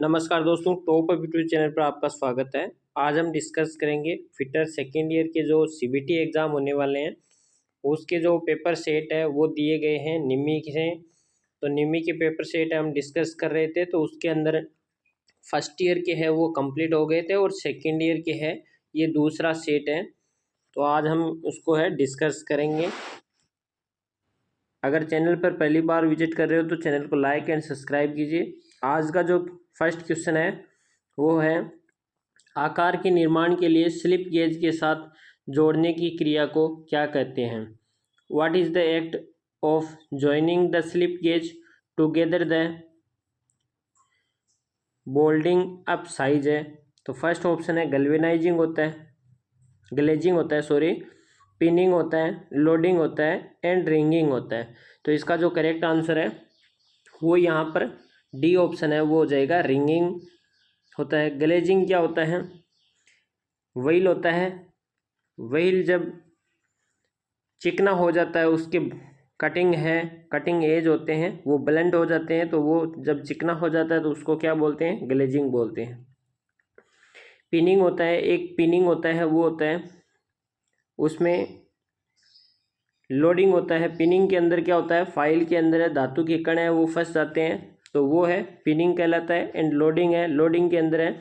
नमस्कार दोस्तों, top up YouTube channel पर आपका स्वागत है। आज हम डिस्कस करेंगे फिटर सेकेंड ईयर के जो सीबीटी एग्ज़ाम होने वाले हैं उसके जो पेपर सेट है वो दिए गए हैं निम्मी से। तो निम्मी के पेपर सेट हम डिस्कस कर रहे थे, तो उसके अंदर फर्स्ट ईयर के है वो कंप्लीट हो गए थे और सेकेंड ईयर के है ये दूसरा सेट है। तो आज हम उसको है डिस्कस करेंगे। अगर चैनल पर पहली बार विजिट कर रहे हो तो चैनल को लाइक एंड सब्सक्राइब कीजिए। आज का जो फर्स्ट क्वेश्चन है वो है, आकार के निर्माण के लिए स्लिप गेज के साथ जोड़ने की क्रिया को क्या कहते हैं? What is the act of joining the slip gauge together the Boulding up size है। तो फर्स्ट ऑप्शन है गैल्वेनाइजिंग होता है, ग्लेजिंग होता है, सॉरी, पिनिंग होता है, लोडिंग होता है एंड रिंगिंग होता है। तो इसका जो करेक्ट आंसर है वो यहाँ पर डी ऑप्शन है, वो हो जाएगा रिंगिंग होता है। ग्लेजिंग क्या होता है? व्हील होता है। व्हील जब चिकना हो जाता है, उसके कटिंग एज होते हैं वो ब्लेंड हो जाते हैं, तो वो जब चिकना हो जाता है तो उसको क्या बोलते हैं? ग्लेजिंग बोलते हैं। पिनिंग होता है, एक पिनिंग होता है वो होता है उसमें लोडिंग होता है। पिनिंग के अंदर क्या होता है? फाइल के अंदर है धातु के कण है वो फंस जाते हैं, तो वो है पिनिंग कहलाता है। एंड लोडिंग है, लोडिंग के अंदर है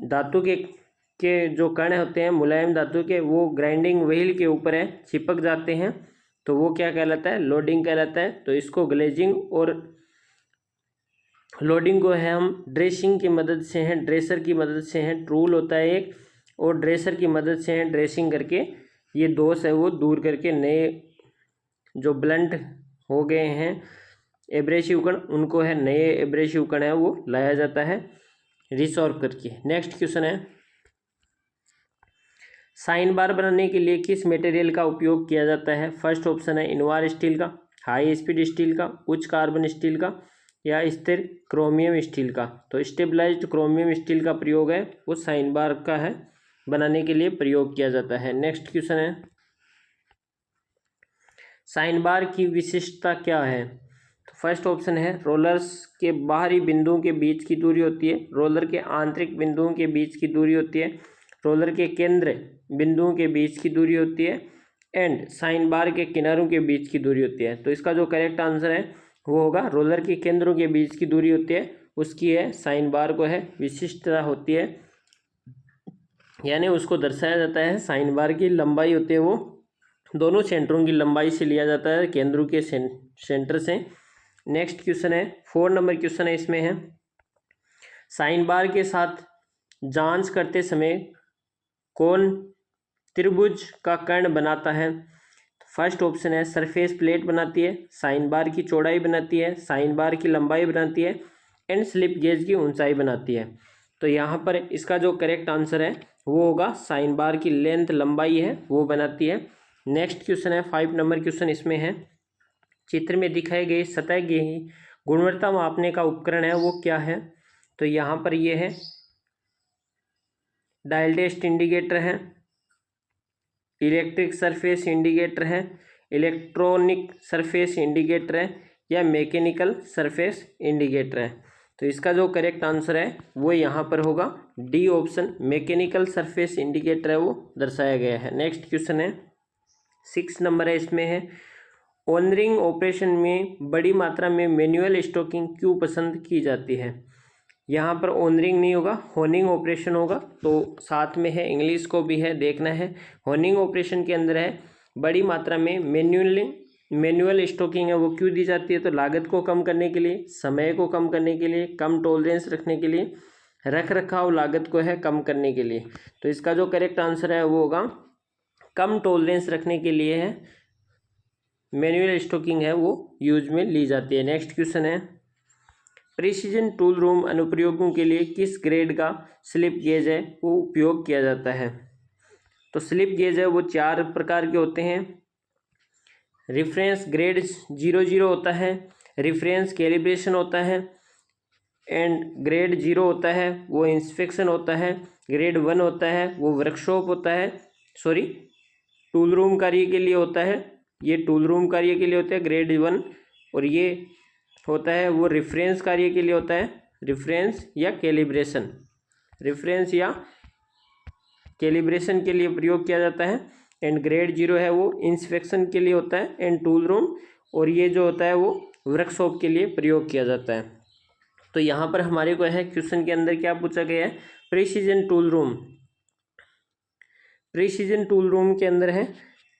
धातु के जो कण होते हैं मुलायम धातु के, वो ग्राइंडिंग व्हील के ऊपर है चिपक जाते हैं, तो वो क्या कहलाता है? लोडिंग कहलाता है। तो इसको ग्लेजिंग और लोडिंग को है हम ड्रेसिंग की मदद से हैं, ड्रेसर की मदद से हैं, टूल होता है एक, और ड्रेसर की मदद से हैं ड्रेसिंग करके ये दोष है वो दूर करके नए जो ब्लंट हो गए हैं एब्रेसिव कण, उनको है नए एब्रेसिव कण है वो लाया जाता है रिसॉर्व करके। नेक्स्ट क्वेश्चन है, साइन बार बनाने के लिए किस मटेरियल का उपयोग किया जाता है? फर्स्ट ऑप्शन है इनवार स्टील का, हाई स्पीड स्टील का, उच्च कार्बन स्टील का या स्थिर क्रोमियम स्टील का। तो स्टेबलाइज्ड क्रोमियम स्टील का प्रयोग है वो साइन बार का है बनाने के लिए प्रयोग किया जाता है। नेक्स्ट क्वेश्चन है, साइन बार की विशिष्टता क्या है? तो फर्स्ट ऑप्शन है रोलर्स के बाहरी बिंदुओं के बीच की दूरी होती है, रोलर के आंतरिक बिंदुओं के बीच की दूरी होती है, रोलर के केंद्र बिंदुओं के बीच की दूरी होती है एंड साइन बार के किनारों के बीच की दूरी होती है। तो इसका जो करेक्ट आंसर है वो होगा रोलर के केंद्रों के बीच की दूरी होती है उसकी है साइन बार को है विशिष्टता होती है, यानी उसको दर्शाया जाता है। साइन बार की लंबाई होती है वो दोनों सेंटरों की लंबाई से लिया जाता है, केंद्रों के सेंटर से। नेक्स्ट क्वेश्चन है 4 नंबर क्वेश्चन है, इसमें है साइन बार के साथ जांच करते समय कौन त्रिभुज का कर्ण बनाता है? फर्स्ट ऑप्शन है सरफेस प्लेट बनाती है, साइन बार की चौड़ाई बनाती है, साइन बार की लंबाई बनाती है एंड स्लिप गेज की ऊंचाई बनाती है। तो यहाँ पर इसका जो करेक्ट आंसर है वो होगा साइन बार की लेंथ लंबाई है वो बनाती है। नेक्स्ट क्वेश्चन है 5 नंबर क्वेश्चन, इसमें है चित्र में दिखाई गई सतह की गुणवत्ता मापने का उपकरण है वो क्या है? तो यहाँ पर ये है डायल टेस्ट इंडिकेटर है, इलेक्ट्रिक सरफेस इंडिकेटर है, इलेक्ट्रॉनिक सरफेस इंडिकेटर है या मैकेनिकल सरफेस इंडिकेटर है। तो इसका जो करेक्ट आंसर है वो यहाँ पर होगा D option, mechanical surface indicator है वो दर्शाया गया है। नेक्स्ट क्वेश्चन है 6 नंबर है, इसमें है ऑनरिंग ऑपरेशन में बड़ी मात्रा में मैनुअल स्टॉकिंग क्यों पसंद की जाती है? यहाँ पर ऑनरिंग नहीं होगा, होनिंग ऑपरेशन होगा, तो साथ में है इंग्लिश को भी है देखना है। होनिंग ऑपरेशन के अंदर है बड़ी मात्रा में मैनुअल स्टॉकिंग है वो क्यों दी जाती है? तो लागत को कम करने के लिए, समय को कम करने के लिए, कम टॉलरेंस रखने के लिए, रख रखाव लागत को है कम करने के लिए। तो इसका जो करेक्ट आंसर है वो होगा कम टॉलरेंस रखने के लिए है मैनुअल स्टॉकिंग है वो यूज में ली जाती है। नेक्स्ट क्वेश्चन है प्रिसीजन टूल रूम अनुप्रयोगों के लिए किस ग्रेड का स्लिप गेज है वो उपयोग किया जाता है? तो स्लिप गेज है वो 4 प्रकार के होते हैं। रेफरेंस ग्रेड 00 होता है, रेफरेंस कैलिब्रेशन होता है एंड ग्रेड 0 होता है वो इंस्पेक्शन होता है, ग्रेड 1 होता है वो वर्कशॉप होता है, सॉरी टूल रूम कार्य के लिए होता है, ये टूल रूम कार्य के लिए होता है ग्रेड 1, और ये होता है वो रेफरेंस कार्य के लिए होता है रेफरेंस या कैलिब्रेशन, रेफरेंस या कैलिब्रेशन के लिए प्रयोग किया जाता है। एंड ग्रेड 0 है वो इंस्पेक्शन के लिए होता है एंड टूल रूम, और ये जो होता है वो वर्कशॉप के लिए प्रयोग किया जाता है। तो यहाँ पर हमारे को है क्वेश्चन के अंदर क्या पूछा गया है, precision tool room. Precision tool room के अंदर है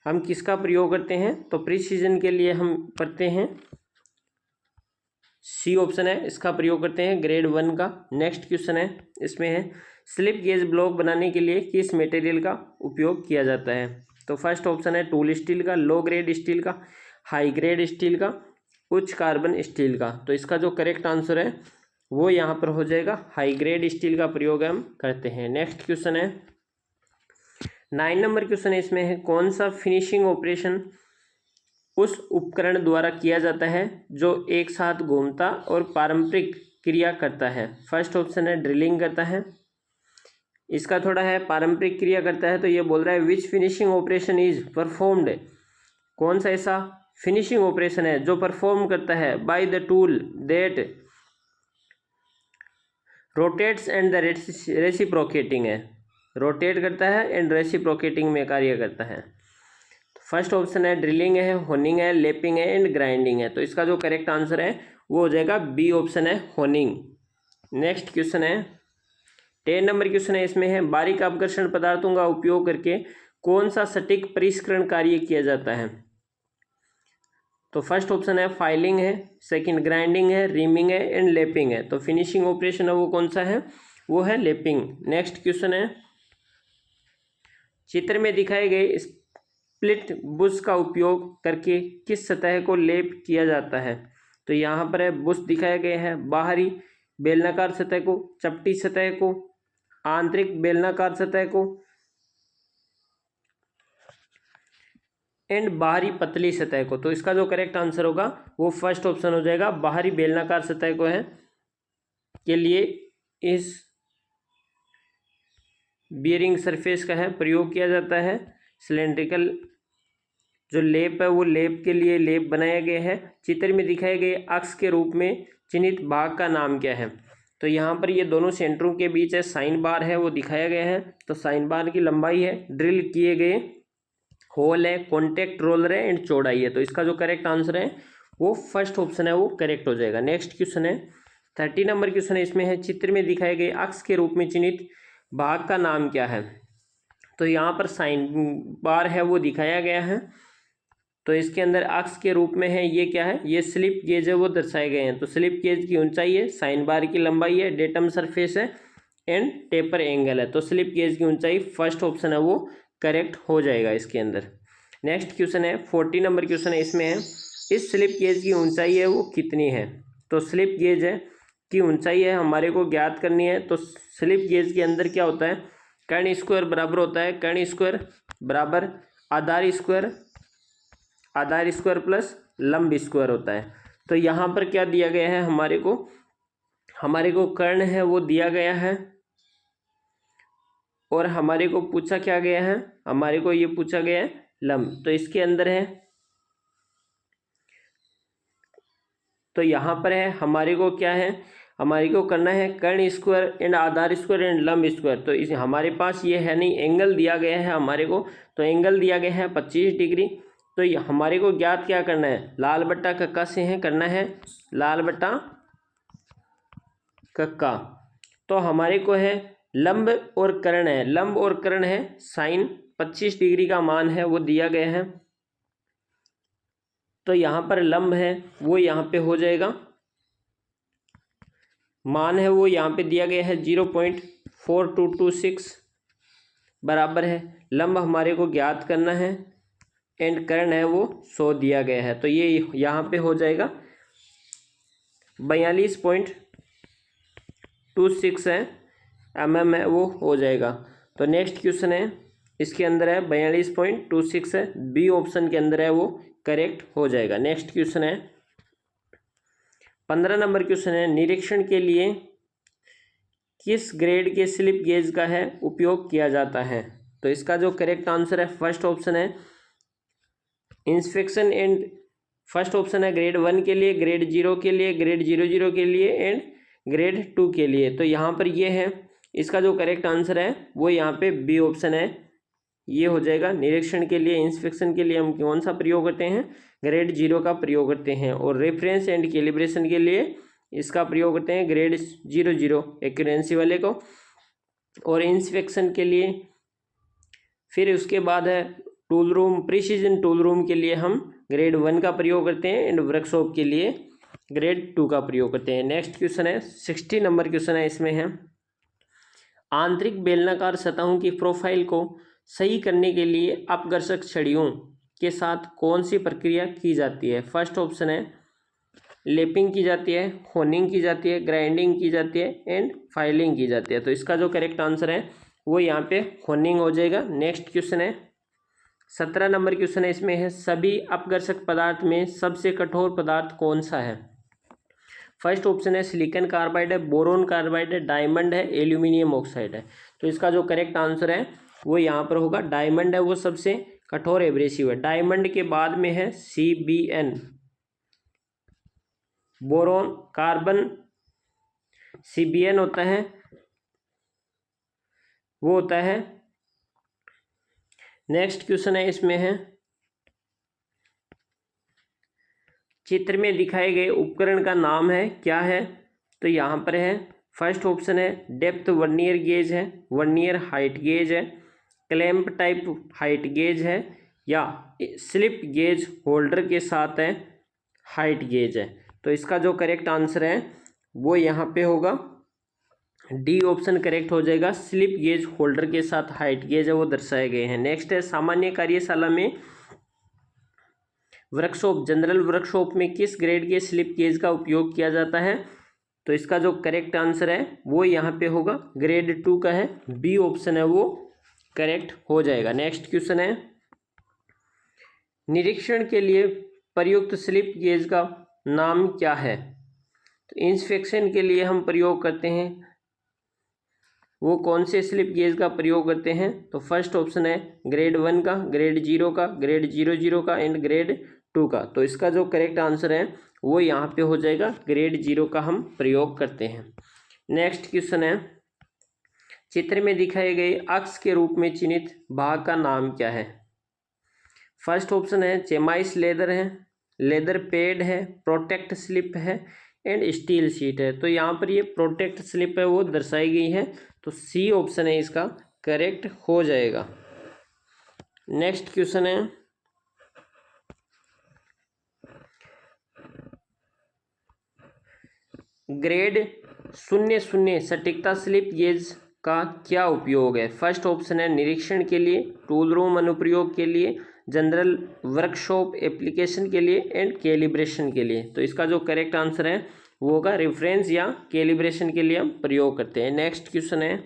हम किसका प्रयोग करते हैं, तो प्रिसीजन के लिए हम करते हैं सी ऑप्शन है, इसका प्रयोग करते हैं ग्रेड 1 का। नेक्स्ट क्वेश्चन है, इसमें है स्लिप गेज ब्लॉक बनाने के लिए किस मटेरियल का उपयोग किया जाता है। तो फर्स्ट ऑप्शन है टूल स्टील का, लो ग्रेड स्टील का, हाई ग्रेड स्टील का, उच्च कार्बन स्टील का। तो इसका जो करेक्ट आंसर है वो यहाँ पर हो जाएगा हाई ग्रेड स्टील का प्रयोग हम करते हैं। नेक्स्ट क्वेश्चन है 9 नंबर क्वेश्चन है, इसमें है कौन सा फिनिशिंग ऑपरेशन उस उपकरण द्वारा किया जाता है जो एक साथ घूमता और पारंपरिक क्रिया करता है। फर्स्ट ऑप्शन है ड्रिलिंग करता है, इसका थोड़ा है पारंपरिक क्रिया करता है, तो ये बोल रहा है विच फिनिशिंग ऑपरेशन इज परफॉर्म्ड, कौन सा ऐसा फिनिशिंग ऑपरेशन है जो परफॉर्म करता है by the tool that rotates and the reciprocating है, रोटेट करता है एंड रेसिप्रोकेटिंग में कार्य करता है। फर्स्ट ऑप्शन है ड्रिलिंग है, होनिंग है, लेपिंग है एंड ग्राइंडिंग है। तो इसका जो करेक्ट आंसर है वो हो जाएगा बी ऑप्शन है होनिंग। नेक्स्ट क्वेश्चन है 10 नंबर क्वेश्चन है, इसमें है बारीक अपघर्षण पदार्थों का उपयोग करके कौन सा सटीक परिष्करण कार्य किया जाता है। तो फर्स्ट ऑप्शन है फाइलिंग है, सेकंड ग्राइंडिंग है, रीमिंग है एंड लेपिंग है। तो फिनिशिंग ऑपरेशन है वो कौन सा है, वो है लेपिंग। नेक्स्ट क्वेश्चन है चित्र में दिखाए गए स्प्लिट बुश का उपयोग करके किस सतह को लेप किया जाता है। तो यहाँ पर है बुश दिखाया गया है बाहरी बेलनाकार सतह को, चपटी सतह को, आंतरिक बेलनाकार सतह को एंड बाहरी पतली सतह को। तो इसका जो करेक्ट आंसर होगा वो फर्स्ट ऑप्शन हो जाएगा, बाहरी बेलनाकार सतह को है के लिए इस बियरिंग सरफेस का है प्रयोग किया जाता है। सिलेंड्रिकल जो लेप है वो लेप के लिए लेप बनाया गया है। चित्र में दिखाए गए अक्ष के रूप में चिन्हित भाग का नाम क्या है। तो यहाँ पर ये दोनों सेंटरों के बीच है साइन बार है वो दिखाया गया है। तो साइन बार की लंबाई है, ड्रिल किए गए होल है, कॉन्टैक्ट रोलर है एंड चौड़ाई है। तो इसका जो करेक्ट आंसर है वो फर्स्ट ऑप्शन है वो करेक्ट हो जाएगा। नेक्स्ट क्वेश्चन है 30 नंबर क्वेश्चन है, इसमें है चित्र में दिखाए गए अक्ष के रूप में चिन्हित भाग का नाम क्या है। तो यहाँ पर साइन बार है वो दिखाया गया है। तो इसके अंदर अक्ष के रूप में है ये क्या है, ये स्लिप गेज है वो दर्शाए गए हैं। तो स्लिप गेज की ऊंचाई है, साइन बार की लंबाई है, डेटम सरफेस है एंड टेपर एंगल है। तो स्लिप गेज की ऊंचाई फर्स्ट ऑप्शन है वो करेक्ट हो जाएगा इसके अंदर। नेक्स्ट क्वेश्चन है 40 नंबर क्वेश्चन है, इसमें है इस स्लिप गेज की ऊंचाई है वो कितनी है। तो स्लिप गेज है की ऊंचाई है हमारे को ज्ञात करनी है। तो स्लिप गेज के अंदर क्या होता है, कर्ण स्क्वायर बराबर होता है कर्ण स्क्वायर बराबर आधार स्क्वायर प्लस लंब स्क्वायर होता है। तो यहाँ पर क्या दिया गया है हमारे को कर्ण है वो दिया गया है और हमारे को पूछा क्या गया है, हमारे को ये पूछा गया है लंब। तो इसके अंदर है, तो यहाँ पर है हमारे को क्या है, हमारे को करना है कर्ण स्क्वायर एंड आधार स्क्वायर एंड लंब स्क्वायर। तो इस हमारे पास ये है नहीं, एंगल दिया गया है हमारे को। तो एंगल दिया गया है 25 डिग्री। तो ये हमारे को ज्ञात क्या करना है, लाल बट्टा कक्का से है करना है लाल बट्टा कक्का। तो हमारे को है लंब और कर्ण है, लंब और कर्ण है साइन 25 डिग्री का मान है वो दिया गया है। तो यहाँ पर लंब है वो यहाँ पे हो जाएगा, मान है वो यहाँ पे दिया गया है 0.4226 बराबर है। लंब हमारे को ज्ञात करना है एंड कर्ण है वो 100 दिया गया है। तो ये यहाँ पे हो जाएगा 42.26 है mm है वो हो जाएगा। तो नेक्स्ट क्वेश्चन है इसके अंदर है 42.26 है, बी ऑप्शन के अंदर है वो करेक्ट हो जाएगा। नेक्स्ट क्वेश्चन है 15 नंबर क्वेश्चन है, निरीक्षण के लिए किस ग्रेड के स्लिप गेज का है उपयोग किया जाता है। तो इसका जो करेक्ट आंसर है फर्स्ट ऑप्शन है इंस्पेक्शन एंड फर्स्ट ऑप्शन है ग्रेड 1 के लिए, ग्रेड 0 के लिए, ग्रेड 00 के लिए एंड ग्रेड 2 के लिए। तो यहाँ पर ये है, इसका जो करेक्ट आंसर है वो यहाँ पे बी ऑप्शन है, ये हो जाएगा। निरीक्षण के लिए, इंस्पेक्शन के लिए हम कौन सा प्रयोग करते हैं, ग्रेड 0 का प्रयोग करते हैं। और रेफरेंस एंड कैलिब्रेशन के लिए इसका प्रयोग करते हैं ग्रेड 00 एक्यूरेंसी वाले को। और इंस्पेक्शन के लिए फिर उसके बाद है tool room, precision tool room के लिए हम ग्रेड 1 का प्रयोग करते हैं एंड वर्कशॉप के लिए ग्रेड 2 का प्रयोग करते हैं। नेक्स्ट क्वेश्चन है 60 नंबर क्वेश्चन है, इसमें है आंतरिक बेलनाकार सतहों की प्रोफाइल को सही करने के लिए अपघर्षक छड़ियों के साथ कौन सी प्रक्रिया की जाती है। फर्स्ट ऑप्शन है लेपिंग की जाती है, होनिंग की जाती है, ग्राइंडिंग की जाती है एंड फाइलिंग की जाती है। तो इसका जो करेक्ट आंसर है वो यहाँ पे होनिंग हो जाएगा। नेक्स्ट क्वेश्चन है 17 नंबर क्वेश्चन है, इसमें है सभी अपघर्षक पदार्थ में सबसे कठोर पदार्थ कौन सा है। फर्स्ट ऑप्शन है सिलिकॉन कार्बाइड है, बोरोन कार्बाइड है, डायमंड है, एल्यूमिनियम ऑक्साइड है। तो इसका जो करेक्ट आंसर है वो यहाँ पर होगा डायमंड है, वो सबसे कठोर एब्रेसिव है। डायमंड के बाद में है CBN, बोरोन, कार्बन, CBN होता है, वो होता है। नेक्स्ट क्वेश्चन है, इसमें है चित्र में दिखाए गए उपकरण का नाम है क्या है। तो यहाँ पर है फर्स्ट ऑप्शन है डेप्थ वर्नियर गेज है, वर्नियर हाइट गेज है, क्लैंप टाइप हाइट गेज है, या स्लिप गेज होल्डर के साथ है हाइट गेज है। तो इसका जो करेक्ट आंसर है वो यहाँ पे होगा डी ऑप्शन करेक्ट हो जाएगा। स्लिप गेज होल्डर के साथ हाइट गेज है वो दर्शाए गए हैं। नेक्स्ट है सामान्य कार्यशाला में वर्कशॉप, जनरल वर्कशॉप में किस ग्रेड के स्लिप गेज का उपयोग किया जाता है। तो इसका जो करेक्ट आंसर है वो यहाँ पे होगा ग्रेड 2 का है, बी ऑप्शन है वो करेक्ट हो जाएगा। नेक्स्ट क्वेश्चन है निरीक्षण के लिए प्रयुक्त स्लिप गेज का नाम क्या है। तो इंस्पेक्शन के लिए हम प्रयोग करते हैं, वो कौन से स्लिप गेज का प्रयोग करते हैं। तो फर्स्ट ऑप्शन है ग्रेड 1 का, ग्रेड 0 का, ग्रेड 00 का एंड ग्रेड 2 का। तो इसका जो करेक्ट आंसर है वो यहाँ पे हो जाएगा ग्रेड 0 का हम प्रयोग करते हैं। नेक्स्ट क्वेश्चन है चित्र में दिखाए गए अक्ष के रूप में चिन्हित भाग का नाम क्या है। फर्स्ट ऑप्शन है चेमाइस लेदर है, लेदर पैड है, प्रोटेक्ट स्लिप है एंड स्टील शीट है। तो यहाँ पर ये प्रोटेक्ट स्लिप है वो दर्शाई गई है, तो सी ऑप्शन है इसका करेक्ट हो जाएगा। नेक्स्ट क्वेश्चन है ग्रेड 00 सटीकता स्लिप गेज का क्या उपयोग है। फर्स्ट ऑप्शन है निरीक्षण के लिए, टूल रूम अनुप्रयोग के लिए, जनरल वर्कशॉप एप्लीकेशन के लिए एंड कैलिब्रेशन के लिए। तो इसका जो करेक्ट आंसर है वो होगा रेफरेंस या कैलिब्रेशन के लिए हम प्रयोग करते हैं। नेक्स्ट क्वेश्चन है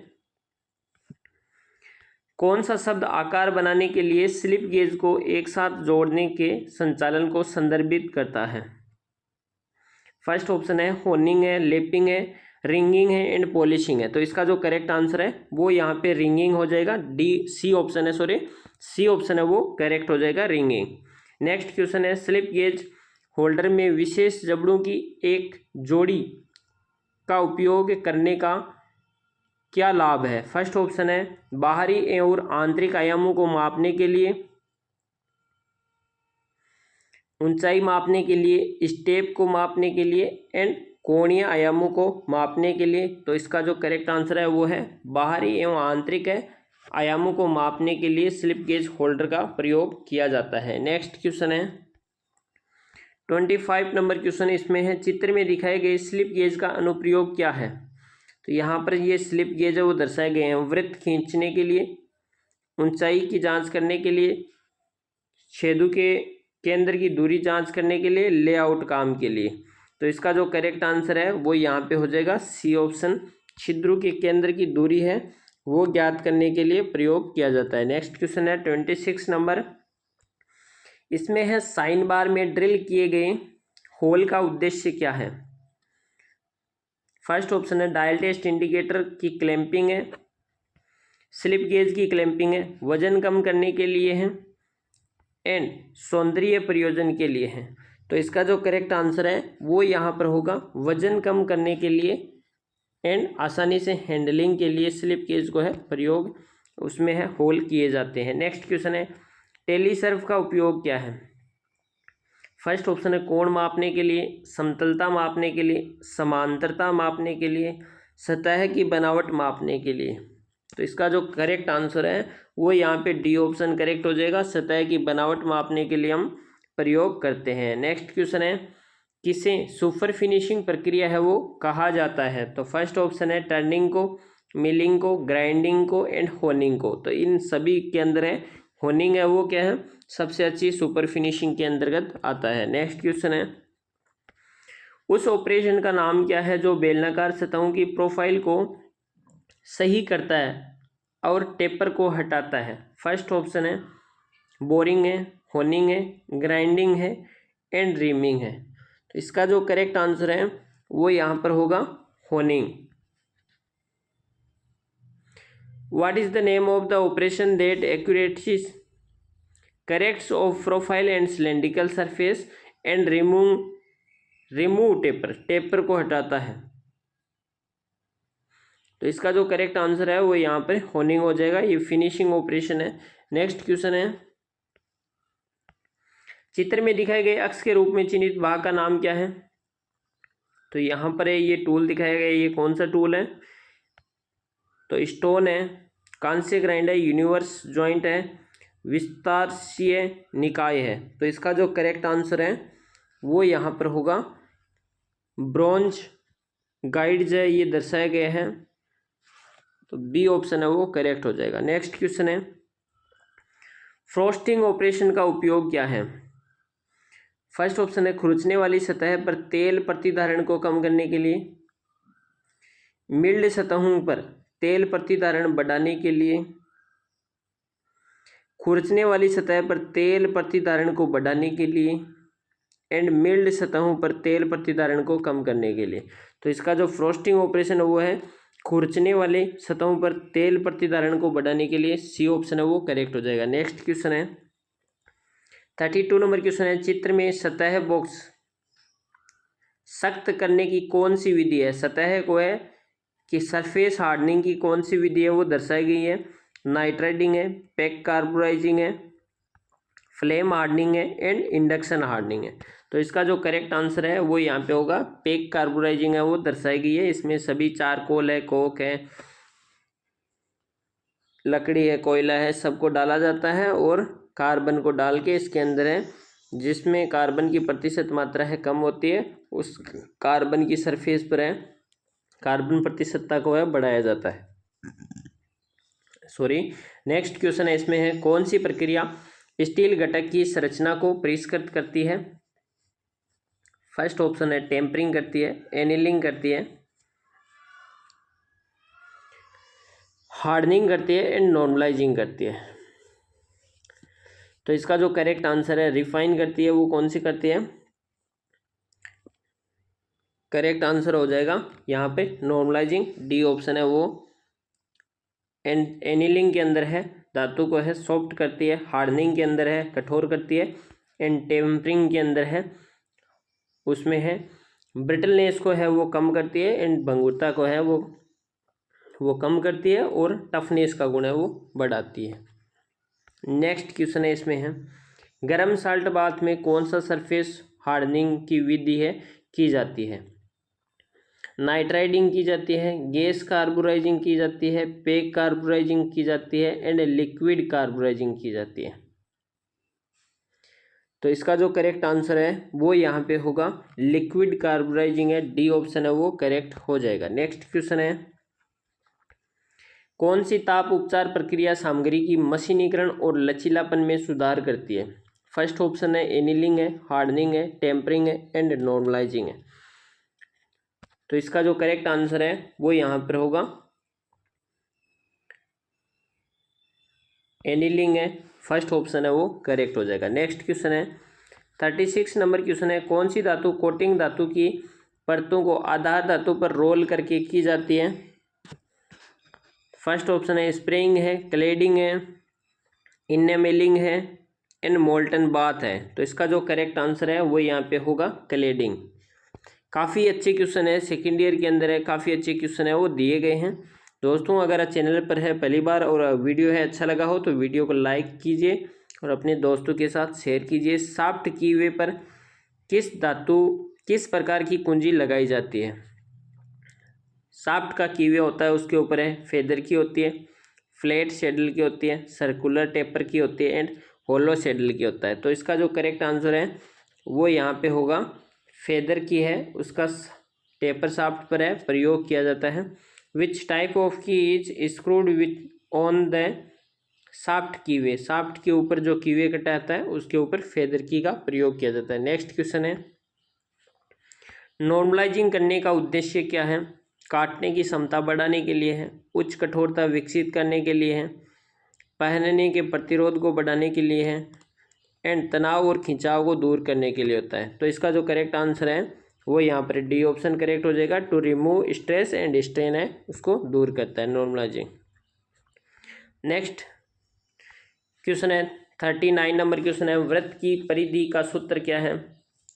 कौन सा शब्द आकार बनाने के लिए स्लिप गेज को एक साथ जोड़ने के संचालन को संदर्भित करता है। फर्स्ट ऑप्शन है होनिंग है, लेपिंग है, रिंगिंग है एंड पॉलिशिंग है। तो इसका जो करेक्ट आंसर है वो यहाँ पे रिंगिंग हो जाएगा, सी ऑप्शन है वो करेक्ट हो जाएगा रिंगिंग। नेक्स्ट क्वेश्चन है स्लिप गेज होल्डर में विशेष जबड़ों की एक जोड़ी का उपयोग करने का क्या लाभ है। फर्स्ट ऑप्शन है बाहरी और आंतरिक आयामों को मापने के लिए, ऊंचाई मापने के लिए, स्टेप को मापने के लिए एंड कोणीय आयामों को मापने के लिए। तो इसका जो करेक्ट आंसर है वो है बाहरी एवं आंतरिक आयामों को मापने के लिए स्लिप गेज होल्डर का प्रयोग किया जाता है। नेक्स्ट क्वेश्चन है 25 नंबर क्वेश्चन, इसमें है चित्र में दिखाए गए स्लिप गेज का अनुप्रयोग क्या है। तो यहाँ पर ये स्लिप गेज है वो दर्शाए गए हैं वृत्त खींचने के लिए, ऊंचाई की जांच करने के लिए, छेदों के केंद्र की दूरी जांच करने के लिए, लेआउट काम के लिए। तो इसका जो करेक्ट आंसर है वो यहाँ पे हो जाएगा सी ऑप्शन, छिद्रों के केंद्र की दूरी है वो ज्ञात करने के लिए प्रयोग किया जाता है। नेक्स्ट क्वेश्चन है 26 नंबर, इसमें है साइन बार में ड्रिल किए गए होल का उद्देश्य क्या है। फर्स्ट ऑप्शन है डायल टेस्ट इंडिकेटर की क्लैंपिंग है, स्लिप गेज की क्लैंपिंग है, वजन कम करने के लिए है एंड सौंदर्य प्रयोजन के लिए है। तो इसका जो करेक्ट आंसर है वो यहाँ पर होगा वजन कम करने के लिए एंड आसानी से हैंडलिंग के लिए स्लिप गेज को है प्रयोग उसमें है होल किए जाते हैं। नेक्स्ट क्वेश्चन है टेलीसर्व का उपयोग क्या है। फर्स्ट ऑप्शन है कोण मापने के लिए, समतलता मापने के लिए, समांतरता मापने के लिए, सतह की बनावट मापने के लिए। तो इसका जो करेक्ट आंसर है वो यहाँ पे डी ऑप्शन करेक्ट हो जाएगा। सतह की बनावट मापने के लिए हम प्रयोग करते हैं। नेक्स्ट क्वेश्चन है किसे सुपर फिनिशिंग प्रक्रिया है वो कहा जाता है। तो फर्स्ट ऑप्शन है टर्निंग को, मिलिंग को, ग्राइंडिंग को एंड होनिंग को। तो इन सभी के अंदर है होनिंग है वो क्या है सबसे अच्छी सुपर फिनिशिंग के अंतर्गत आता है। नेक्स्ट क्वेश्चन है उस ऑपरेशन का नाम क्या है जो बेलनाकार सतहों की प्रोफाइल को सही करता है और टेपर को हटाता है। फर्स्ट ऑप्शन है बोरिंग है, होनिंग है, ग्राइंडिंग है एंड रीमिंग है। तो इसका जो करेक्ट आंसर है वो यहाँ पर होगा honing. What is the name of the operation that accurately corrects of profile and cylindrical surface and remove taper को हटाता है। तो इसका जो करेक्ट आंसर है वो यहाँ पर होनिंग हो जाएगा। ये फिनिशिंग ऑपरेशन है। नेक्स्ट क्वेश्चन है चित्र में दिखाए गए अक्ष के रूप में चिन्हित भाग का नाम क्या है। तो यहाँ पर है ये टूल दिखाया गया, ये कौन सा टूल है। तो स्टोन है, कांस्य ग्राइंड है, यूनिवर्स जॉइंट है, विस्तारशीय निकाय है। तो इसका जो करेक्ट आंसर है वो यहाँ पर होगा ब्रॉन्ज गाइड्स है, ये दर्शाए गए हैं। तो बी ऑप्शन है वो करेक्ट हो जाएगा। नेक्स्ट क्वेश्चन है फ्रोस्टिंग ऑपरेशन का उपयोग क्या है। फर्स्ट ऑप्शन है खुरचने वाली सतह पर तेल प्रतिधारण को कम करने के लिए, मिल्ड सतहों पर तेल प्रतिधारण बढ़ाने के लिए, खुरचने वाली सतह पर तेल प्रतिधारण को बढ़ाने के लिए एंड मिल्ड सतहों पर तेल प्रतिधारण को कम करने के लिए। तो इसका जो फ्रोस्टिंग ऑपरेशन है वो है खुरचने वाले सतहों पर तेल प्रतिधारण को बढ़ाने के लिए। सी ऑप्शन है वो करेक्ट हो जाएगा। नेक्स्ट क्वेश्चन है 32 नंबर क्वेश्चन है चित्र में सतह बॉक्स सख्त करने की कौन सी विधि है। सतह को है कि सरफेस हार्डनिंग की कौन सी विधि है वो दर्शाई गई है। नाइट्राइडिंग है, पैक कार्बोराइजिंग है, फ्लेम हार्डनिंग है एंड इंडक्शन हार्डनिंग है। तो इसका जो करेक्ट आंसर है वो यहाँ पे होगा पैक कार्बोराइजिंग है वो दर्शाई गई है। इसमें सभी चारकोल है, कोक है, लकड़ी है, कोयला है, सबको डाला जाता है और कार्बन को डाल के इसके अंदर है जिसमें कार्बन की प्रतिशत मात्रा है कम होती है उस कार्बन की सरफेस पर है कार्बन प्रतिशतता को है बढ़ाया जाता है। सॉरी। नेक्स्ट क्वेश्चन है इसमें है कौन सी प्रक्रिया स्टील घटक की संरचना को परिष्कृत करती है। फर्स्ट ऑप्शन है टेम्परिंग करती है, एनिलिंग करती है, हार्डनिंग करती है एंड नॉर्मलाइजिंग करती है। तो इसका जो करेक्ट आंसर है रिफाइन करती है। वो कौन सी करती है। करेक्ट आंसर हो जाएगा यहाँ पे नॉर्मलाइजिंग, डी ऑप्शन है वो। एनिलिंग के अंदर है धातु को है सॉफ्ट करती है, हार्डनिंग के अंदर है कठोर करती है एंड टेम्परिंग के अंदर है उसमें है ब्रिटलनेस को है वो कम करती है एंड भंगुरता को है वो कम करती है और टफनेस का गुण है वो बढ़ाती है। नेक्स्ट क्वेश्चन है इसमें है गर्म साल्ट बाथ में कौन सा सरफेस हार्डनिंग की विधि है की जाती है। नाइट्राइडिंग की जाती है, गैस कार्बोराइजिंग की जाती है, पैक कार्बोराइजिंग की जाती है एंड लिक्विड कार्बोराइजिंग की जाती है। तो इसका जो करेक्ट आंसर है वो यहाँ पे होगा लिक्विड कार्बोराइजिंग है, डी ऑप्शन है वो करेक्ट हो जाएगा। नेक्स्ट क्वेश्चन है कौन सी ताप उपचार प्रक्रिया सामग्री की मशीनीकरण और लचीलापन में सुधार करती है। फर्स्ट ऑप्शन है एनिलिंग है, हार्डनिंग है, टेम्परिंग है एंड नॉर्मलाइजिंग है। तो इसका जो करेक्ट आंसर है वो यहाँ पर होगा एनिलिंग है, फर्स्ट ऑप्शन है वो करेक्ट हो जाएगा। नेक्स्ट क्वेश्चन है 36 नंबर क्वेश्चन है कौन सी धातु कोटिंग धातु की परतों को आधार धातु पर रोल करके की जाती है। फर्स्ट ऑप्शन है स्प्रेइंग है, क्लेडिंग है, इनेमेलिंग है एंड मोल्टन बाथ है। तो इसका जो करेक्ट आंसर है वो यहाँ पे होगा क्लेडिंग। काफ़ी अच्छे क्वेश्चन है, सेकेंड ईयर के अंदर है, काफ़ी अच्छे क्वेश्चन है वो दिए गए हैं। दोस्तों अगर चैनल पर है पहली बार और वीडियो है अच्छा लगा हो तो वीडियो को लाइक कीजिए और अपने दोस्तों के साथ शेयर कीजिए। शाफ्ट कीवे पर किस प्रकार की कुंजी लगाई जाती है? शाफ्ट का कीवे होता है उसके ऊपर है फेदर की होती है, फ्लैट शेडल की होती है, सर्कुलर टेपर की होती है एंड होलो शेडल की होता है। तो इसका जो करेक्ट आंसर है वो यहाँ पे होगा फेदर की है, उसका टेपर शाफ्ट पर है प्रयोग किया जाता है। विच टाइप ऑफ की is screwed with on the shaft कीवे, shaft के ऊपर जो कीवे कटा आता है उसके ऊपर फेदर की का प्रयोग किया जाता है। नेक्स्ट क्वेश्चन है नॉर्मलाइजिंग करने का उद्देश्य क्या है? काटने की क्षमता बढ़ाने के लिए है, उच्च कठोरता विकसित करने के लिए है, पहनने के प्रतिरोध को बढ़ाने के लिए है एंड तनाव और खिंचाव को दूर करने के लिए होता है। तो इसका जो करेक्ट आंसर है वो यहाँ पर डी ऑप्शन करेक्ट हो जाएगा। To remove stress and strain है उसको दूर करता है नॉर्मलाइजिंग। नेक्स्ट क्वेश्चन है 39 नंबर क्वेश्चन है वृत्त की परिधि का सूत्र क्या है?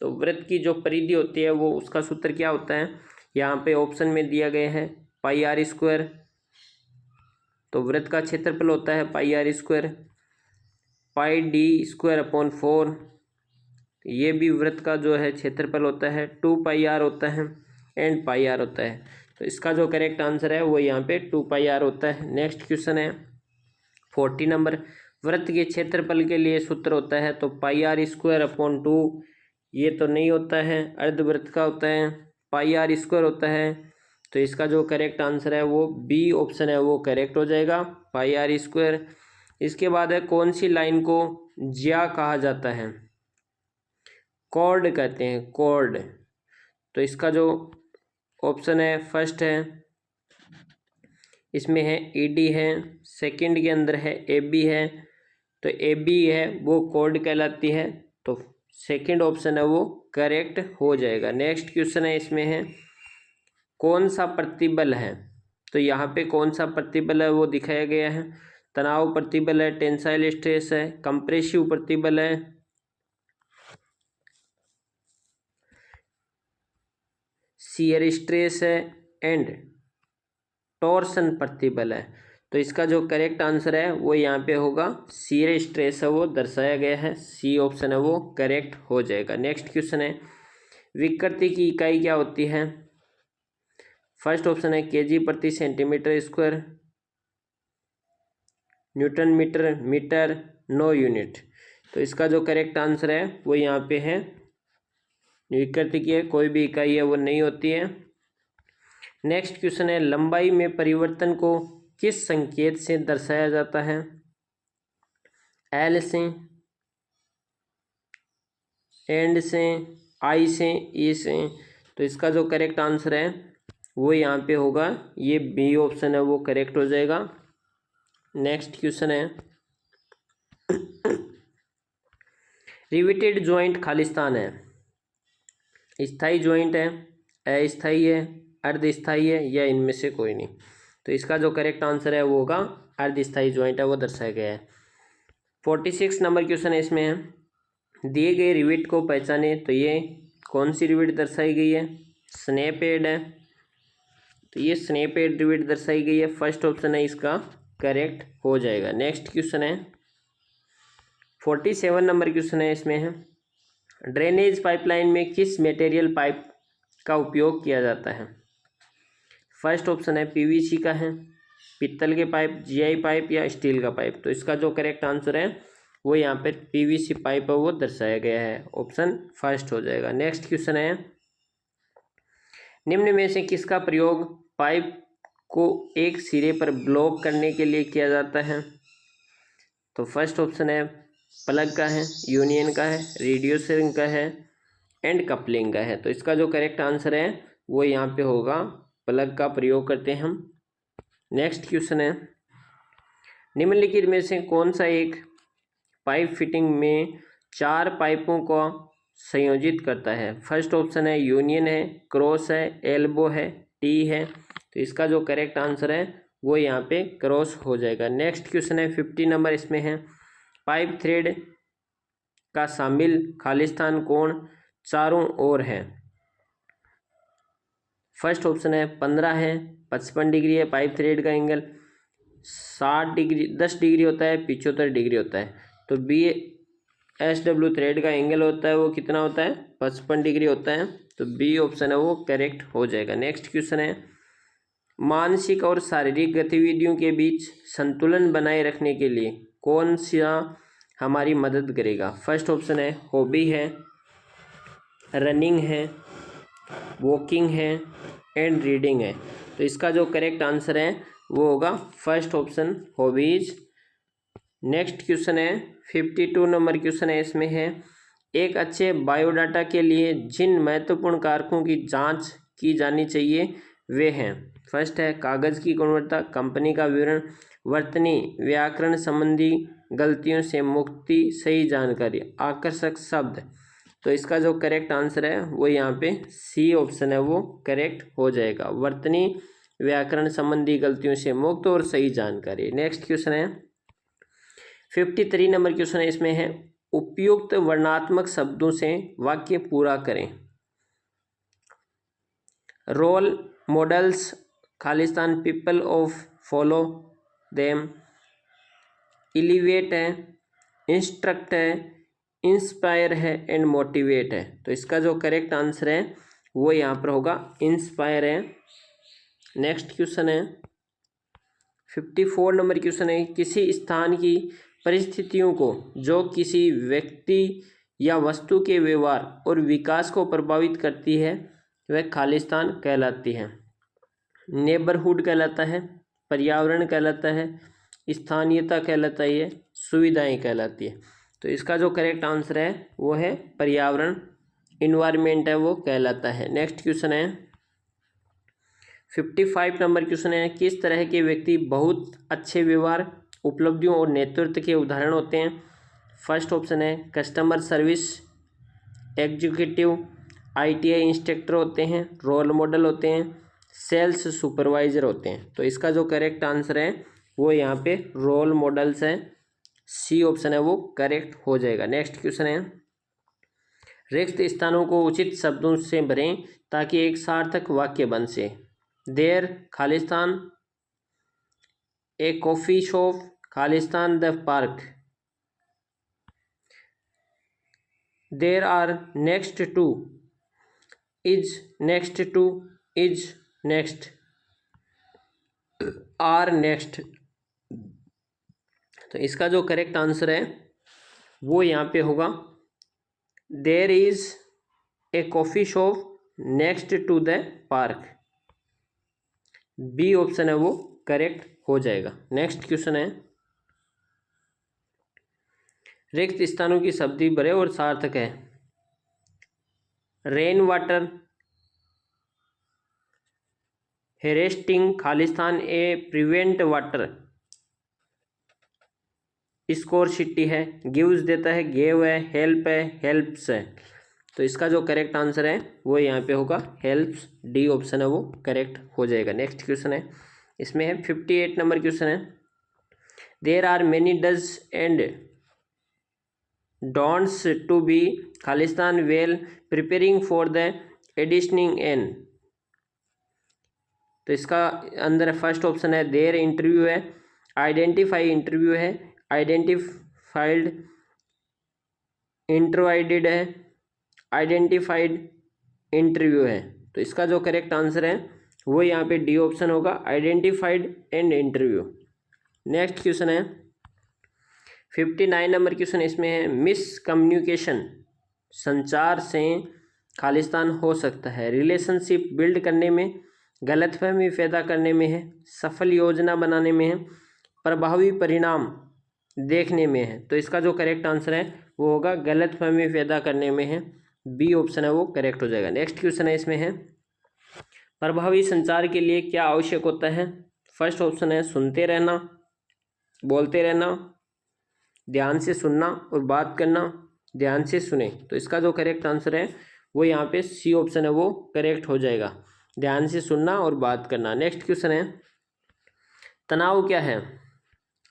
तो वृत्त की जो परिधि होती है वो उसका सूत्र क्या होता है? यहाँ पे ऑप्शन में दिया गया है पाई आर स्क्वायर। तो वृत्त का क्षेत्रफल होता है pi r square, pi d square upon 4। ये भी वृत्त का जो है क्षेत्रफल होता है 2 पाई आर होता है एंड पाई आर होता है। तो इसका जो करेक्ट आंसर है वो यहाँ पे 2 पाई आर होता है। नेक्स्ट क्वेश्चन है 40 नंबर वृत्त के क्षेत्रफल के लिए सूत्र होता है तो पाई आर स्क्वायर अपॉन 2। ये तो नहीं होता है, अर्धवृत्त का होता है, पाई आर स्क्वायर होता है। तो इसका जो करेक्ट आंसर है वो बी ऑप्शन है वो करेक्ट हो जाएगा, पाई आर स्क्वायर। इसके बाद है कौन सी लाइन को ज्या कहा जाता है? कॉर्ड कहते हैं, कॉर्ड। तो इसका जो ऑप्शन है फर्स्ट है, इसमें है ईडी है, सेकंड के अंदर है एबी है। तो एबी है वो कॉर्ड कहलाती है, तो सेकंड ऑप्शन है वो करेक्ट हो जाएगा। नेक्स्ट क्वेश्चन है इसमें है कौन सा प्रतिबल है? तो यहाँ पे कौन सा प्रतिबल है वो दिखाया गया है। तनाव प्रतिबल है, टेंसाइल स्ट्रेस है, कंप्रेसिव प्रतिबल है, शियर स्ट्रेस है एंड टॉर्सन प्रतिबल है। तो इसका जो करेक्ट आंसर है वो यहाँ पे होगा शियर स्ट्रेस है वो दर्शाया गया है, सी ऑप्शन है वो करेक्ट हो जाएगा। नेक्स्ट क्वेश्चन है विकृति की इकाई क्या होती है? फर्स्ट ऑप्शन है केजी प्रति centimetre square, newton metre, metre, no unit. तो इसका जो करेक्ट आंसर है वो यहाँ पे है विकृति की है, कोई भी इकाई है वो नहीं होती है। नेक्स्ट क्वेश्चन है लंबाई में परिवर्तन को किस संकेत से दर्शाया जाता है? एल से, एंड से, आई से, ई से। तो इसका जो करेक्ट आंसर है वो यहाँ पे होगा ये बी ऑप्शन है वो करेक्ट हो जाएगा। नेक्स्ट क्वेश्चन है रिवेटेड जॉइंट खालिस्तान है, स्थाई जॉइंट है, अस्थाई है, अर्धस्थाई है या इनमें से कोई नहीं? तो इसका जो करेक्ट आंसर है वो होगा अर्धस्थाई जॉइंट है वो दर्शाया गया है। 46 नंबर क्वेश्चन है इसमें है दिए गए रिवेट को पहचाने। तो ये कौन सी रिवेट दर्शाई गई है? स्नैप हेड है, तो ये स्नैप हेड रिवेट दर्शाई गई है, फर्स्ट ऑप्शन है इसका करेक्ट हो जाएगा। नेक्स्ट क्वेश्चन है 47 नंबर क्वेश्चन है इसमें है ड्रेनेज पाइपलाइन में किस मटेरियल पाइप का उपयोग किया जाता है? फर्स्ट ऑप्शन है पीवीसी का है, पित्तल के पाइप, जीआई पाइप या स्टील का पाइप। तो इसका जो करेक्ट आंसर है वो यहाँ पर पीवीसी पाइप है वो दर्शाया गया है, ऑप्शन फर्स्ट हो जाएगा। नेक्स्ट क्वेश्चन है निम्न में से किसका प्रयोग पाइप को एक सिरे पर ब्लॉक करने के लिए किया जाता है? तो फर्स्ट ऑप्शन है प्लग का है, यूनियन का है, रेडियोसिंग का है एंड कपलिंग का है। तो इसका जो करेक्ट आंसर है वो यहाँ पे होगा प्लग का प्रयोग करते हैं हम। नेक्स्ट क्वेश्चन है निम्नलिखित में से कौन सा एक पाइप फिटिंग में 4 पाइपों को संयोजित करता है? फर्स्ट ऑप्शन है यूनियन है, क्रॉस है, एल्बो है, टी है। तो इसका जो करेक्ट आंसर है वो यहाँ पे क्रॉस हो जाएगा। नेक्स्ट क्वेश्चन है 50 नंबर इसमें है पाइप थ्रेड का शामिल खालिस्तान कोण चारों ओर है? फर्स्ट ऑप्शन है 15 है, 55 डिग्री है पाइप थ्रेड का एंगल, 60 डिग्री 10 डिग्री होता है, 75 डिग्री होता है। तो BSW थ्रेड का एंगल होता है वो कितना होता है, 55 डिग्री होता है। तो बी ऑप्शन है वो करेक्ट हो जाएगा। नेक्स्ट क्वेश्चन है, मानसिक और शारीरिक गतिविधियों के बीच संतुलन बनाए रखने के लिए कौन सा हमारी मदद करेगा। फर्स्ट ऑप्शन है हॉबी है, रनिंग है, वॉकिंग है एंड रीडिंग है। तो इसका जो करेक्ट आंसर है वो होगा first option hobbies. Next question है 52 नंबर क्वेश्चन है, इसमें है एक अच्छे बायोडाटा के लिए जिन महत्वपूर्ण कारकों की जांच की जानी चाहिए वे हैं। फर्स्ट है कागज़ की गुणवत्ता, कंपनी का विवरण, वर्तनी व्याकरण संबंधी गलतियों से मुक्ति, सही जानकारी, आकर्षक शब्द। तो इसका जो करेक्ट आंसर है वो यहाँ पे सी ऑप्शन है वो करेक्ट हो जाएगा, वर्तनी व्याकरण संबंधी गलतियों से मुक्त और सही जानकारी। नेक्स्ट क्वेश्चन है 53 नंबर क्वेश्चन है, इसमें है उपयुक्त वर्णात्मक शब्दों से वाक्य पूरा करें। Role models, Khalistan, people of follow them, elevate है, इंस्ट्रक्ट है, इंस्पायर है एंड मोटिवेट है। तो इसका जो करेक्ट आंसर है वो यहाँ पर होगा इंस्पायर है। नेक्स्ट क्वेश्चन है 54 नंबर क्वेश्चन है, किसी स्थान की परिस्थितियों को जो किसी व्यक्ति या वस्तु के व्यवहार और विकास को प्रभावित करती है वह खालिस्तान कहलाती है। नेबरहुड कहलाता है, पर्यावरण कहलाता है, स्थानीयता कहलाता है, सुविधाएं कहलाती है। तो इसका जो करेक्ट आंसर है वो है पर्यावरण, इन्वायरमेंट है वो कहलाता है। नेक्स्ट क्वेश्चन है 55 नंबर क्वेश्चन है, किस तरह के व्यक्ति बहुत अच्छे व्यवहार, उपलब्धियों और नेतृत्व के उदाहरण होते हैं। फर्स्ट ऑप्शन है customer service executive, ITI instructor होते हैं, रोल मॉडल होते हैं, सेल्स सुपरवाइजर होते हैं। तो इसका जो करेक्ट आंसर है वो यहाँ पे रोल मॉडल्स है, सी ऑप्शन है वो करेक्ट हो जाएगा। नेक्स्ट क्वेश्चन है रिक्त स्थानों को उचित शब्दों से भरें ताकि एक सार्थक वाक्य बन से। देर खालिस्तान, ए कॉफ़ी शॉप, खालिस्तान the park, there are next to, is next to, is next, are next. तो इसका जो करेक्ट आंसर है वो यहाँ पे होगा there is a coffee shop next to the park, B option है वो करेक्ट हो जाएगा। नेक्स्ट क्वेश्चन है रिक्त स्थानों की शब्दी भरे और सार्थक है। रेन वाटर, हेरेस्टिंग, खालिस्तान ए प्रिवेंट वाटर स्कोरसिटी है, गिव्स देता है, गेव है, हेल्प है, हेल्प्स है। तो इसका जो करेक्ट आंसर है वो यहाँ पे होगा हेल्प्स, डी ऑप्शन है वो करेक्ट हो जाएगा। नेक्स्ट क्वेश्चन है, इसमें है 58 नंबर क्वेश्चन है, there are many dos and don'ts to be खालिस्तान well preparing for the auditioning an. तो इसका अंदर फर्स्ट ऑप्शन है देर इंटरव्यू है, आइडेंटिफाई इंटरव्यू है, आइडेंटिफाइड इंटरवाइडेड है, आइडेंटिफाइड इंटरव्यू है। तो इसका जो करेक्ट आंसर है वो यहाँ पे डी ऑप्शन होगा, identified and interview. Next question है 59 नंबर क्वेश्चन, इसमें है मिस कम्युनिकेशन संचार से खालिस्तान हो सकता है। रिलेशनशिप बिल्ड करने में, गलतफहमी पैदा करने में है, सफल योजना बनाने में है, प्रभावी परिणाम देखने में है। तो इसका जो करेक्ट आंसर है वो होगा गलतफहमी पैदा करने में है, बी ऑप्शन है वो करेक्ट हो जाएगा। नेक्स्ट क्वेश्चन है, इसमें है प्रभावी संचार के लिए क्या आवश्यक होता है। फर्स्ट ऑप्शन है सुनते रहना, बोलते रहना, ध्यान से सुनना और बात करना, ध्यान से सुने। तो इसका जो करेक्ट आंसर है वो यहाँ पे सी ऑप्शन है वो करेक्ट हो जाएगा, ध्यान से सुनना और बात करना। नेक्स्ट क्वेश्चन है तनाव क्या है।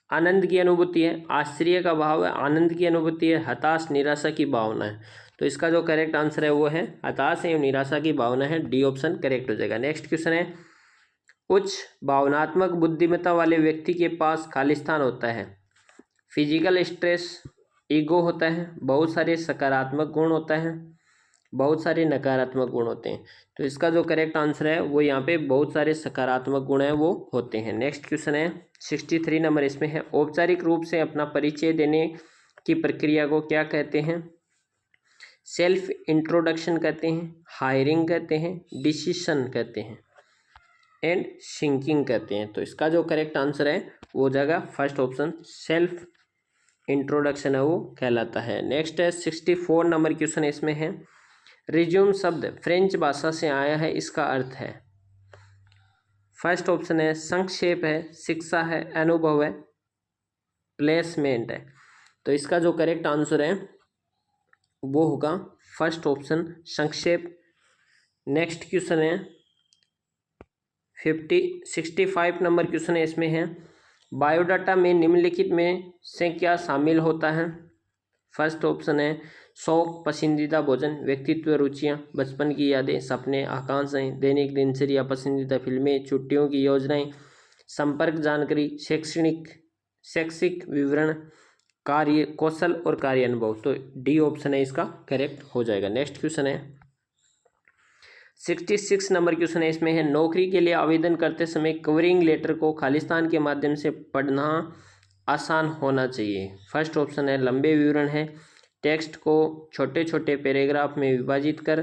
आनंद की अनुभूति है, आश्चर्य का भाव है, आनंद की अनुभूति है, हताश निराशा की भावना है। तो इसका जो करेक्ट आंसर है वो है हताश एवं निराशा की भावना है, डी ऑप्शन करेक्ट हो जाएगा। नेक्स्ट क्वेश्चन है, उच्च भावनात्मक बुद्धिमत्ता वाले व्यक्ति के पास खालिस्तान होता है, फिजिकल स्ट्रेस, ईगो होता है, बहुत सारे सकारात्मक गुण होता है, बहुत सारे नकारात्मक गुण होते हैं। तो इसका जो करेक्ट आंसर है वो यहाँ पे बहुत सारे सकारात्मक गुण हैं वो होते हैं। नेक्स्ट क्वेश्चन है 63 नंबर इसमें है, औपचारिक रूप से अपना परिचय देने की प्रक्रिया को क्या कहते हैं? सेल्फ इंट्रोडक्शन कहते हैं, हायरिंग कहते हैं, डिसीशन कहते हैं एंड सिंकिंग कहते हैं। तो इसका जो करेक्ट आंसर है वो हो जाएगा फर्स्ट ऑप्शन, सेल्फ इंट्रोडक्शन है वो कहलाता है। नेक्स्ट है 64 नंबर क्वेश्चन इसमें है, रिज्यूम शब्द फ्रेंच भाषा से आया है, इसका अर्थ है? फर्स्ट ऑप्शन है संक्षेप है, शिक्षा है, अनुभव है, प्लेसमेंट है। तो इसका जो करेक्ट आंसर है वो होगा फर्स्ट ऑप्शन, संक्षेप। नेक्स्ट क्वेश्चन है 65 नंबर क्वेश्चन है इसमें है, बायोडाटा में निम्नलिखित में से क्या शामिल होता है? फर्स्ट ऑप्शन है शौक, पसंदीदा भोजन, व्यक्तित्व, रुचियाँ, बचपन की यादें, सपने, आकांक्षाएं, दैनिक दिनचर्या, पसंदीदा फिल्में, छुट्टियों की योजनाएं, संपर्क जानकारी, शैक्षिक विवरण, कार्य कौशल और कार्य अनुभव। तो डी ऑप्शन है इसका करेक्ट हो जाएगा। नेक्स्ट क्वेश्चन है 66 नंबर क्वेश्चन है इसमें है, नौकरी के लिए आवेदन करते समय कवरिंग लेटर को खालिस्तान के माध्यम से पढ़ना आसान होना चाहिए। फर्स्ट ऑप्शन है लंबे विवरण है, टेक्स्ट को छोटे छोटे पैराग्राफ में विभाजित कर,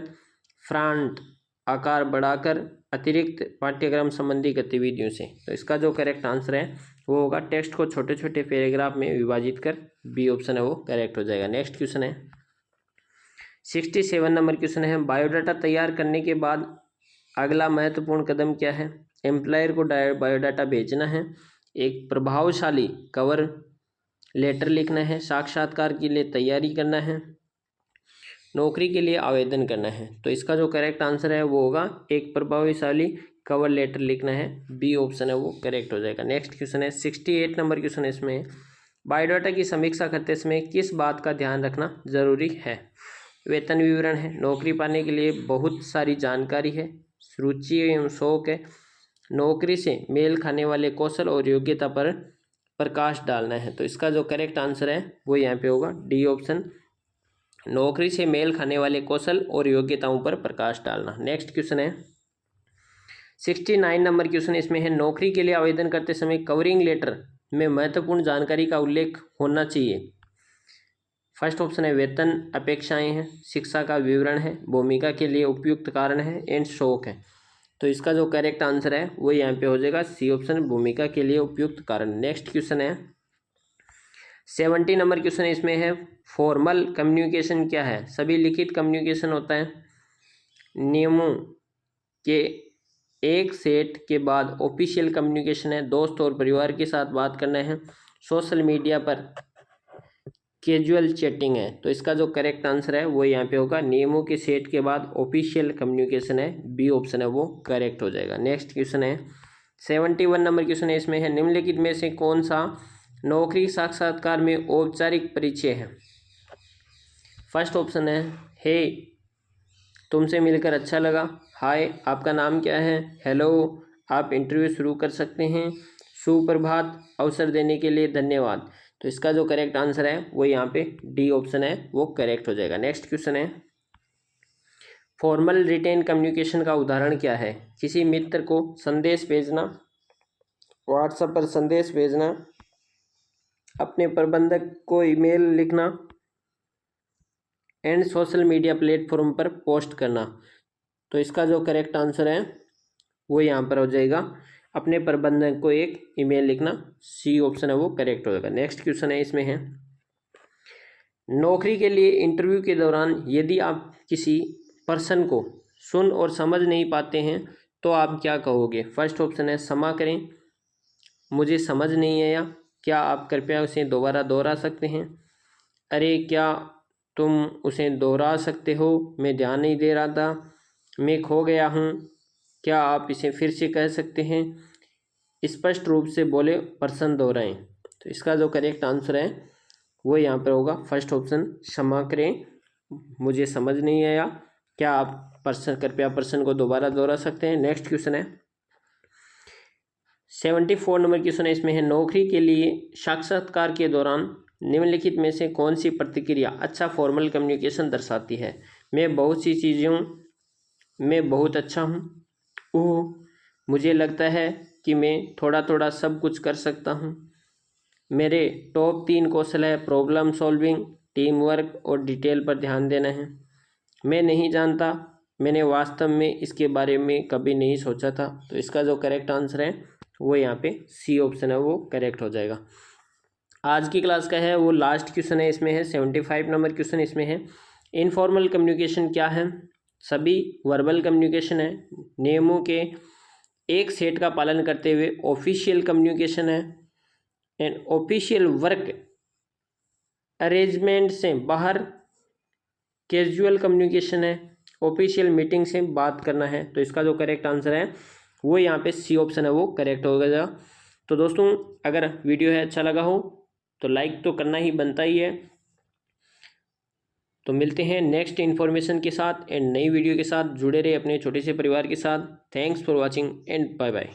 फ्रंट आकार बढ़ाकर, अतिरिक्त पाठ्यक्रम संबंधी गतिविधियों से। तो इसका जो करेक्ट आंसर है वो होगा टेक्स्ट को छोटे छोटे पैराग्राफ में विभाजित कर, बी ऑप्शन है वो करेक्ट हो जाएगा। नेक्स्ट क्वेश्चन है 67 नंबर क्वेश्चन है, बायोडाटा तैयार करने के बाद अगला महत्वपूर्ण कदम क्या है? एम्प्लॉयर को बायोडाटा भेजना है, एक प्रभावशाली कवर लेटर लिखना है, साक्षात्कार के लिए तैयारी करना है, नौकरी के लिए आवेदन करना है। तो इसका जो करेक्ट आंसर है वो होगा एक प्रभावशाली कवर लेटर लिखना है, बी ऑप्शन है वो करेक्ट हो जाएगा। नेक्स्ट क्वेश्चन है 68 नंबर क्वेश्चन है इसमें, बायोडाटा की समीक्षा करते समय किस बात का ध्यान रखना जरूरी है? वेतन विवरण है, नौकरी पाने के लिए बहुत सारी जानकारी है, रुचि एवं शौक है, नौकरी से मेल खाने वाले कौशल और योग्यता पर प्रकाश डालना है। तो इसका जो करेक्ट आंसर है वो यहाँ पे होगा डी ऑप्शन, नौकरी से मेल खाने वाले कौशल और योग्यताओं पर प्रकाश डालना। नेक्स्ट क्वेश्चन है 69 नंबर क्वेश्चन इसमें है, नौकरी के लिए आवेदन करते समय कवरिंग लेटर में महत्वपूर्ण जानकारी का उल्लेख होना चाहिए। फर्स्ट ऑप्शन है वेतन अपेक्षाएं हैं, शिक्षा का विवरण है, भूमिका के लिए उपयुक्त कारण है एंड शौक है। तो इसका जो करेक्ट आंसर है वो यहाँ पे हो जाएगा सी ऑप्शन, भूमिका के लिए उपयुक्त कारण। नेक्स्ट क्वेश्चन है 70 नंबर क्वेश्चन इसमें है, फॉर्मल कम्युनिकेशन क्या है? सभी लिखित कम्युनिकेशन होता है, नियमों के एक सेट के बाद ऑफिशियल कम्युनिकेशन है, दोस्त और परिवार के साथ बात करना है, सोशल मीडिया पर कैजुअल चैटिंग है। तो इसका जो करेक्ट आंसर है वो यहाँ पे होगा नियमों के सेट के बाद ऑफिशियल कम्युनिकेशन है, बी ऑप्शन है वो करेक्ट हो जाएगा। नेक्स्ट क्वेश्चन है 71 नंबर क्वेश्चन है इसमें है, निम्नलिखित में से कौन सा नौकरी साक्षात्कार में औपचारिक परिचय है? फर्स्ट ऑप्शन है हे तुमसे मिलकर अच्छा लगा, हाय आपका नाम क्या है, हेलो आप इंटरव्यू शुरू कर सकते हैं, सुप्रभात अवसर देने के लिए धन्यवाद। तो इसका जो करेक्ट आंसर है वो यहाँ पे डी ऑप्शन है वो करेक्ट हो जाएगा। नेक्स्ट क्वेश्चन है फॉर्मल रिटेन कम्युनिकेशन का उदाहरण क्या है? किसी मित्र को संदेश भेजना, व्हाट्सएप पर संदेश भेजना, अपने प्रबंधक को ईमेल लिखना एंड सोशल मीडिया प्लेटफॉर्म पर पोस्ट करना। तो इसका जो करेक्ट आंसर है वो यहाँ पर हो जाएगा अपने प्रबंधक को एक ईमेल लिखना, सी ऑप्शन है वो करेक्ट हो जाएगा। नेक्स्ट क्वेश्चन है इसमें है, नौकरी के लिए इंटरव्यू के दौरान यदि आप किसी पर्सन को सुन और समझ नहीं पाते हैं तो आप क्या कहोगे? फर्स्ट ऑप्शन है क्षमा करें, मुझे समझ नहीं आया, क्या आप कृपया उसे दोबारा दोहरा सकते हैं, अरे क्या तुम उसे दोहरा सकते हो, मैं ध्यान नहीं दे रहा था, मैं खो गया हूँ, क्या आप इसे फिर से कह सकते हैं, स्पष्ट रूप से बोले, प्रश्न दोहराएं। तो इसका जो करेक्ट आंसर है वो यहाँ पर होगा फर्स्ट ऑप्शन क्षमा करें, मुझे समझ नहीं आया, क्या आप कृपया प्रश्न को दोबारा दोहरा सकते हैं। नेक्स्ट क्वेश्चन है 74 नंबर क्वेश्चन है, इसमें है नौकरी के लिए साक्षात्कार के दौरान निम्नलिखित में से कौन सी प्रतिक्रिया अच्छा फॉर्मल कम्युनिकेशन दर्शाती है। मैं बहुत सी चीज़ों में बहुत अच्छा हूँ। ओह, मुझे लगता है कि मैं थोड़ा थोड़ा सब कुछ कर सकता हूँ। मेरे टॉप 3 कौशल है प्रॉब्लम सॉल्विंग, टीम वर्क और डिटेल पर ध्यान देना है। मैं नहीं जानता, मैंने वास्तव में इसके बारे में कभी नहीं सोचा था। तो इसका जो करेक्ट आंसर है वो यहाँ पे सी ऑप्शन है, वो करेक्ट हो जाएगा। आज की क्लास का है वो लास्ट क्वेश्चन है, इसमें है 75 नंबर क्वेश्चन। इसमें है इनफॉर्मल कम्युनिकेशन क्या है। सभी वर्बल कम्युनिकेशन है, नियमों के एक सेट का पालन करते हुए ऑफिशियल कम्युनिकेशन है, एंड ऑफिशियल वर्क अरेंजमेंट से बाहर कैजुअल कम्युनिकेशन है, ऑफिशियल मीटिंग से बात करना है। तो इसका जो करेक्ट आंसर है वो यहाँ पे सी ऑप्शन है, वो करेक्ट हो गया। तो दोस्तों अगर वीडियो है अच्छा लगा हो तो लाइक तो करना ही बनता ही है। तो मिलते हैं नेक्स्ट इन्फॉर्मेशन के साथ एंड नई वीडियो के साथ। जुड़े रहे अपने छोटे से परिवार के साथ। Thanks for watching and bye bye.